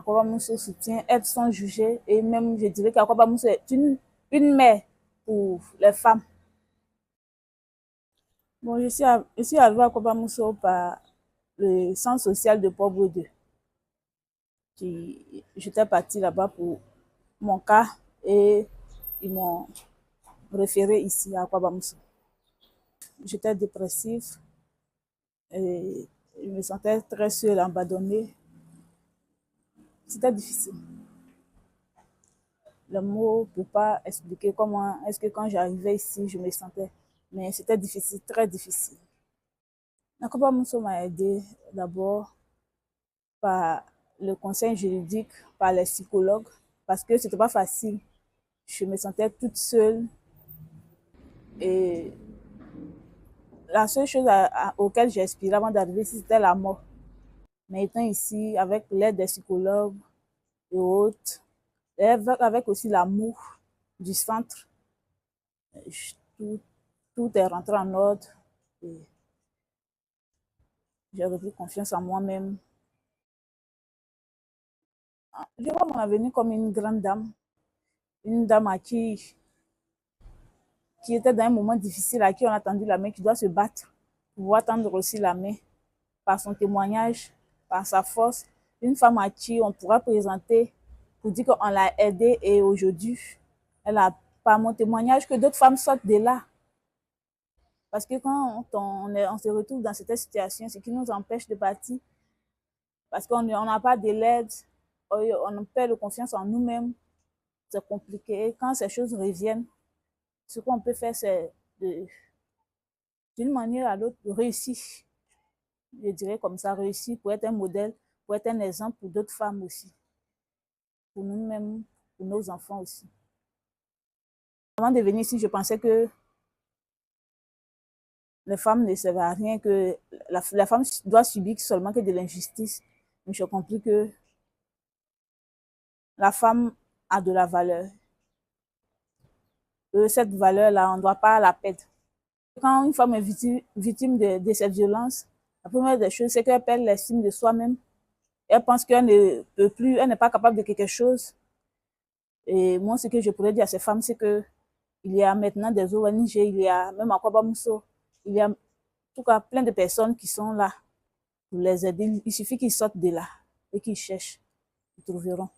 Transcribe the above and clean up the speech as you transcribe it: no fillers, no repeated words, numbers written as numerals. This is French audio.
Akwaaba Mousso soutient, aide sont jugées et même je dirais qu'Akwaaba Mousso est une mère pour les femmes. Bon, je suis arrivée à Akwaaba Mousso par le centre social de Pauvre 2. J'étais partie là-bas pour mon cas et ils m'ont référé ici à Akwaaba Mousso. J'étais dépressive et je me sentais très seule, abandonnée. C'était difficile. Le mot ne peut pas expliquer comment est-ce que quand j'arrivais ici, je me sentais. Mais c'était difficile, très difficile. Akwaaba Mousso m'a aidé d'abord par le conseil juridique, par les psychologues, parce que c'était pas facile. Je me sentais toute seule et la seule chose auquel j'aspirais avant d'arriver ici, c'était la mort. Mais étant ici, avec l'aide des psychologues et autres, et avec aussi l'amour du centre, tout, tout est rentré en ordre et j'ai repris confiance en moi-même. Je vois mon avenir comme une dame qui était dans un moment difficile, à qui on a tendu la main, qui doit se battre pour pouvoir tendre aussi la main par son témoignage, par sa force. Une femme à qui on pourra présenter pour dire qu'on l'a aidée et aujourd'hui, elle a par mon témoignage que d'autres femmes sortent de là. Parce que quand on se retrouve dans cette situation, ce qui nous empêche de partir, parce qu'on n'a pas de l'aide, on perd confiance en nous-mêmes, c'est compliqué. Et quand ces choses reviennent, ce qu'on peut faire, c'est d'une manière à l'autre, de réussir. Je dirais comme ça, réussir pour être un modèle, pour être un exemple pour d'autres femmes aussi, pour nous-mêmes, pour nos enfants aussi. Avant de venir ici, je pensais que les femmes ne servent à rien, que la femme doit subir seulement que de l'injustice. Mais j'ai compris que la femme a de la valeur. Et cette valeur-là, on ne doit pas la perdre. Quand une femme est victime de cette violence, la première des choses, c'est qu'elle perd l'estime de soi-même. Elle pense qu'elle ne peut plus, elle n'est pas capable de quelque chose. Et moi, ce que je pourrais dire à ces femmes, c'est que il y a maintenant des ONG, il y a même à Akwaaba Mousso, il y a en tout cas plein de personnes qui sont là pour les aider. Il suffit qu'ils sortent de là et qu'ils cherchent, ils trouveront.